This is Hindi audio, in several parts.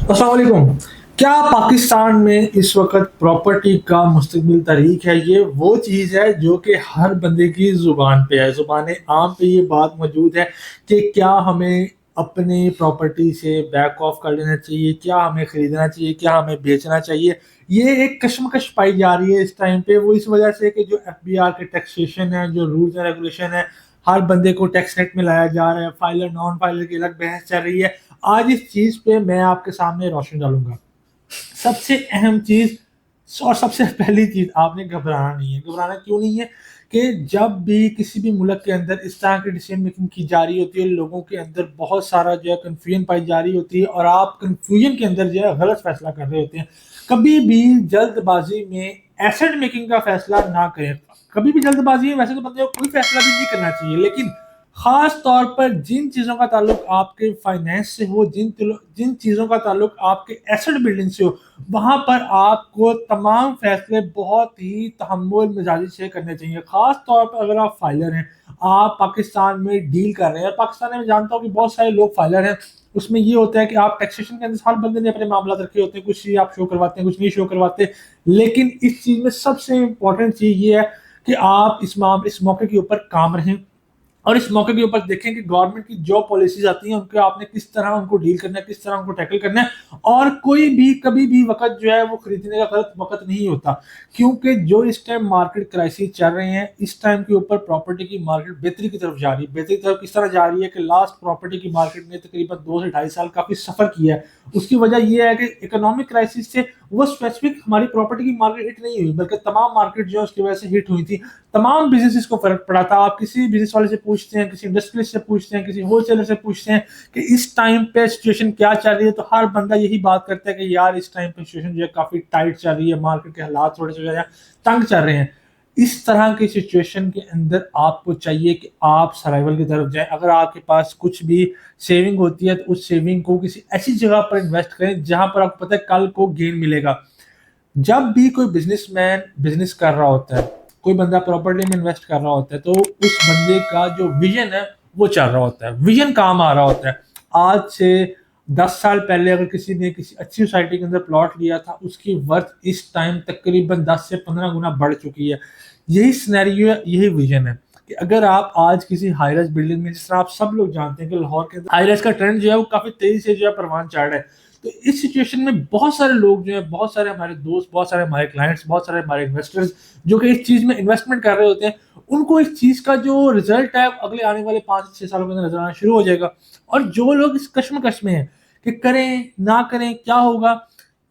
अस्सलाम वालेकुम। क्या पाकिस्तान में इस वक़्त प्रॉपर्टी का मुस्तक़बिल तहरीक है? ये वो चीज़ है जो कि हर बंदे की ज़ुबान पे है, ज़ुबान आम पे ये बात मौजूद है कि क्या हमें अपनी प्रॉपर्टी से बैक ऑफ कर लेना चाहिए? क्या हमें खरीदना चाहिए? क्या हमें बेचना चाहिए? ये एक कशमकश पाई जा रही है इस टाइम पे, वो इस वजह से कि जो एफबीआर के टैक्सेशन है, जो रूल्स एंड रेगुलेशन है, हर बंदे को टैक्स नेट में लाया जा रहा है, फाइलर नॉन फाइलर की अलग बहस चल रही है। आज इस चीज़ पे मैं आपके सामने रोशनी डालूँगा। सबसे अहम चीज़ और सबसे पहली चीज़, आपने घबराना नहीं है। घबराना क्यों नहीं है? कि जब भी किसी भी मुल्क के अंदर इस तरह की डिसीजन मेकिंग की जा रही होती है, लोगों के अंदर बहुत सारा जो है कन्फ्यूजन पाई जा रही होती है और आप कन्फ्यूजन के अंदर जो है गलत फैसला कर रहे होते हैं। कभी भी जल्दबाजी में एसेट मेकिंग का फैसला ना करें। कभी भी जल्दबाजी में वैसे तो बंदे को कोई फैसला भी नहीं करना चाहिए, लेकिन खास तौर पर जिन चीज़ों का ताल्लुक आपके फाइनेंस से हो, जिन चीज़ों का ताल्लुक आपके एसेट बिल्डिंग से हो, वहाँ पर आपको तमाम फैसले बहुत ही तहम्मुल मिजाजी से करने चाहिए। खास तौर पर अगर आप फाइलर हैं, आप पाकिस्तान में डील कर रहे हैं, और पाकिस्तान में मैं जानता हूँ कि बहुत सारे लोग फाइलर हैं। उसमें ये होता है कि आप टैक्सेशन के अंदर हर बंदे ने अपने मामला रखे होते हैं, कुछ चीज़ आप शो करवाते हैं, कुछ नहीं शो करवाते। लेकिन इस चीज़ में सबसे इम्पोर्टेंट चीज़ ये है कि आप इस मौके के ऊपर काम रहें और इस मौके के ऊपर देखें कि गवर्नमेंट की जो पॉलिसीज आती हैं उनको आपने किस तरह उनको डील करना है, किस तरह उनको टैकल करना है। और कोई भी कभी भी वक़्त जो है वो खरीदने का गलत वक़्त नहीं होता, क्योंकि जो इस टाइम मार्केट क्राइसिस चल रहे हैं, इस टाइम के ऊपर प्रॉपर्टी की मार्केट बेहतरी की तरफ जा रही है। बेहतरी की तरफ किस तरह जा रही है कि लास्ट प्रॉपर्टी की मार्केट ने तकरीबन 2 से ढाई साल काफ़ी सफ़र किया है। उसकी वजह ये है कि इकोनॉमिक क्राइसिस से वो स्पेसिफिक हमारी प्रॉपर्टी की मार्केट हिट नहीं हुई, बल्कि तमाम मार्केट जो है उसकी वजह से हिट हुई थी। तमाम बिज़नेसेस को फ़र्क पड़ा था। आप किसी बिज़नेस वाले से पूछते हैं, किसी इंडस्ट्रियलिस्ट से पूछते हैं, किसी होलसेलर से पूछते हैं कि इस टाइम पे सिचुएशन क्या चल रही है, तो हर बंदा यही बात करता है कि यार इस टाइम पे सिचुएशन जो है काफ़ी टाइट चल रही है, मार्केट के हालात थोड़े से जो है तंग चल रहे हैं। इस तरह की सिचुएशन के अंदर आपको चाहिए कि आप सर्वाइवल की तरफ जाएँ। अगर आपके पास कुछ भी सेविंग होती है, तो उस सेविंग को किसी ऐसी जगह पर इन्वेस्ट करें, जहाँ पर आपको पता है कल को गेन मिलेगा। जब भी कोई बिजनेसमैन बिजनेस कर रहा होता है, कोई बंदा प्रॉपर्टी में इन्वेस्ट कर रहा होता है, तो उस बंदे का जो विजन है वो चल रहा होता है, विजन काम आ रहा होता है। आज से 10 साल पहले अगर किसी ने किसी अच्छी सोसाइटी के अंदर प्लॉट लिया था, उसकी वर्थ इस टाइम तकरीबन 10 से 15 गुना बढ़ चुकी है। यही सिनेरियो है, यही विजन है कि अगर आप आज किसी हाईराइज बिल्डिंग में, जिस तरह आप सब लोग जानते हैं कि लाहौर के अंदर हाईराइज का ट्रेंड जो है वो काफी तेजी से जो है परवान चढ़ रहा है। तो इस सिचुएशन में बहुत सारे लोग जो है, बहुत सारे हमारे दोस्त, बहुत सारे हमारे क्लाइंट्स, बहुत सारे हमारे इन्वेस्टर्स जो कि इस चीज में इन्वेस्टमेंट कर रहे होते हैं, उनको इस चीज का जो रिजल्ट है अगले आने वाले 5 से 6 सालों के अंदर नजर आना शुरू हो जाएगा। और जो लोग इस कश्मकश में है कि करें ना करें क्या होगा,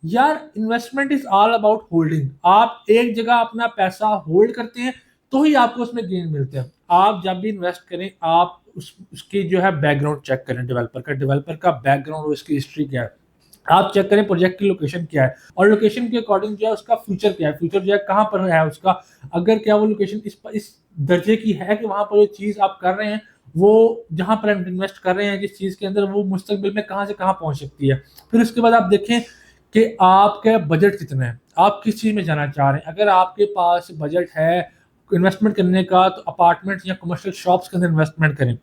यार investment is all about holding. आप एक जगह अपना पैसा होल्ड करते हैं तो ही आपको उसमें गेन मिलते हैं। आप जब भी इन्वेस्ट करें, आप उसकी जो है बैकग्राउंड चेक करें, डेवलपर का बैकग्राउंड और उसकी हिस्ट्री क्या है। आप चेक करें प्रोजेक्ट की लोकेशन क्या है, और लोकेशन के अकॉर्डिंग जो है उसका फ्यूचर क्या है, फ्यूचर जो है कहाँ पर है उसका। अगर क्या वो लोकेशन इस दर्जे की है कि वहां पर जो चीज आप कर रहे हैं, वो जहां पर आप इन्वेस्ट कर रहे हैं जिस चीज के अंदर, वो मुस्तकबिल में कहाँ से कहाँ पहुंच सकती है। फिर उसके बाद आप देखें कि आपका बजट कितना है, आप किस चीज में जाना चाह रहे हैं। अगर आपके पास बजट है इन्वेस्टमेंट करने का, तो अपार्टमेंट या कमर्शियल शॉप्स के अंदर इन्वेस्टमेंट करें,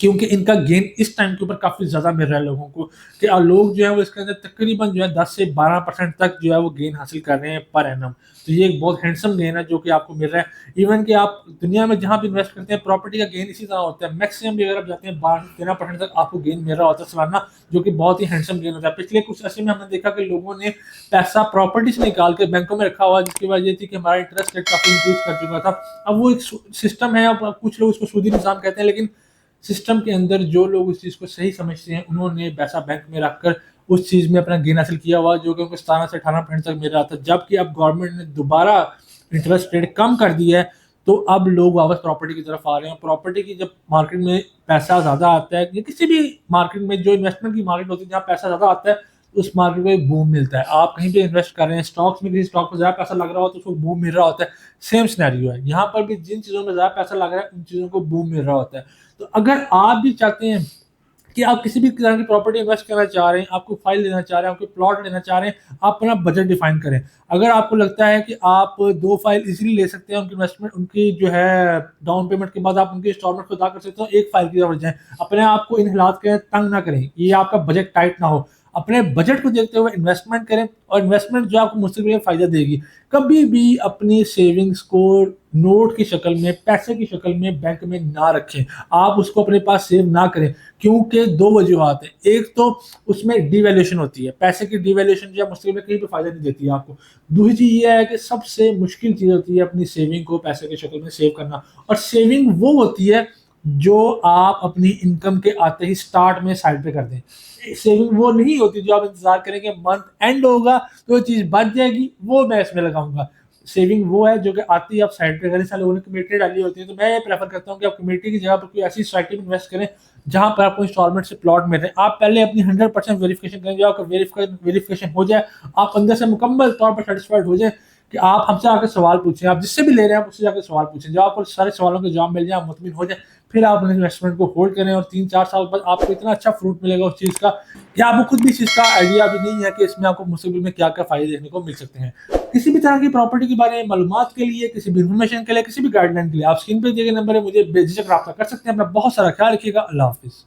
क्योंकि इनका गेन इस टाइम के ऊपर काफ़ी ज़्यादा मिल रहा है लोगों को, कि लोग जो है वो इसके अंदर तकरीबन जो है 10 से 12% तक जो है वो गेन हासिल कर रहे हैं पर एनम। तो ये एक बहुत हैंडसम गेन है जो कि आपको मिल रहा है। इवन कि आप दुनिया में जहाँ भी इन्वेस्ट करते हैं, प्रॉपर्टी का गेन इसी तरह होता है। मैक्सिमम भी अगर आप जाते हैं 12 से 13% तक आपको गेन मिल रहा होता है सालाना, जो कि बहुत ही हैंडसम गेन होता है। पिछले कुछ अर्से में हमने देखा कि लोगों ने पैसा प्रॉपर्टी से निकाल के बैंकों में रखा हुआ, जिसकी वजह ये थी कि हमारा इंटरेस्ट रेट काफ़ी इंक्रीज कर चुका था। अब वो एक सिस्टम है, अब कुछ लोग उसको सूदी निज़ाम कहते हैं, लेकिन सिस्टम के अंदर जो लोग उस चीज़ को सही समझते हैं, उन्होंने पैसा बैंक में रखकर उस चीज़ में अपना गेन हासिल किया हुआ, जो कि उनको 17 से 18% तक मिल रहा था। जबकि अब गवर्नमेंट ने दोबारा इंटरेस्ट रेट कम कर दिया है, तो अब लोग वापस प्रॉपर्टी की तरफ आ रहे हैं। प्रॉपर्टी की जब मार्केट में पैसा ज़्यादा आता है, या किसी भी मार्केट में जो इन्वेस्टमेंट की मार्केट होती है जहाँ पैसा ज़्यादा आता है, उस मार्केट में एक बूम मिलता है। आप कहीं पे इन्वेस्ट कर रहे हैं स्टॉक्स में, किसी स्टॉक पर ज़्यादा पैसा लग रहा हो तो उसको बूम मिल रहा होता है। सेम सिनेरियो है यहाँ पर भी, जिन चीज़ों में ज़्यादा पैसा लग रहा है उन चीज़ों को बूम मिल रहा होता है। तो अगर आप भी चाहते हैं कि आप किसी भी तरह की प्रॉपर्टी इन्वेस्ट करना चाह रहे हैं, आपको फाइल लेना चाह रहे हैं, आपको प्लॉट लेना चाह रहे हैं, आप अपना बजट डिफाइन करें। अगर आपको लगता है कि आप 2 फाइल ईज़िली ले सकते हैं, उनकी इन्वेस्टमेंट उनकी जो है डाउन पेमेंट के बाद आप उनकी इंस्टॉलमेंट को अदा कर सकते हो, 1 फाइल की तरफ जाएँ। अपने आप को इन हालात के तंग ना करें, ये आपका बजट टाइट ना हो। अपने बजट को देखते हुए इन्वेस्टमेंट करें और इन्वेस्टमेंट जो आपको मुस्तकबिल में फ़ायदा देगी। कभी भी अपनी सेविंग्स को नोट की शक्ल में, पैसे की शक्ल में बैंक में ना रखें। आप उसको अपने पास सेव ना करें, क्योंकि 2 वजूहात हैं। एक तो उसमें डिवैल्यूएशन होती है, पैसे की डिवैल्यूएशन जो है मुस्तकिल में कहीं पे फ़ायदा नहीं देती है आपको। दूसरी चीज़ ये है कि सबसे मुश्किल चीज़ होती है अपनी सेविंग को पैसे की शक्ल में सेव करना, और सेविंग वो होती है जो आप अपनी इनकम के आते ही स्टार्ट में साइड पे कर दें। सेविंग वो नहीं होती जो आप इंतज़ार करेंगे मंथ एंड होगा तो वो चीज़ बच जाएगी, वो मैं इसमें लगाऊँगा। सेविंग वो है जो कि आते ही आप साइड पे करें। सारे लोगों ने कमेटी डाली होती है, तो मैं ये प्रेफ़र करता हूँ कि आप कमेटी की जगह पर कोई ऐसी सोसाइटी में इन्वेस्ट करें, जहाँ पर आपको इंस्टॉलमेंट से प्लॉट मिल रहे हैं। आप पहले अपनी 100% वेरिफ़िकेशन करें, जब आपका वेरिफ़िकेशन हो जाए, आप अंदर से मुकम्मल तौर पर सैटिस्फाइड हो जाएँ कि आप हमसे आके सवाल पूछें, आप जिससे भी ले रहे हैं, आप उससे जाके सवाल पूछें। जब आपको सारे सवालों के जवाब मिल जाएँ, आप मुतमिन हो जाएँ, फिर आप अपने इन्वेस्टमेंट को होल्ड करें और 3-4 साल बाद आपको इतना अच्छा फ्रूट मिलेगा उस चीज़ का कि आपको खुद भी इस चीज़ का आइडिया भी नहीं है कि इसमें आपको मुस्तकबिल में क्या-क्या फ़ायदे देखने को मिल सकते हैं। किसी भी तरह की प्रॉपर्टी के बारे में मालूमात के लिए, किसी भी इन्फॉर्मेशन के लिए, किसी भी गाइडलाइन के लिए आप स्क्रीन पे दिए गए नंबर है मुझे बेझिझक रब्ता कर सकते हैं। अपना बहुत सारा ख्याल रखिएगा। अल्लाह हाफ़िज़।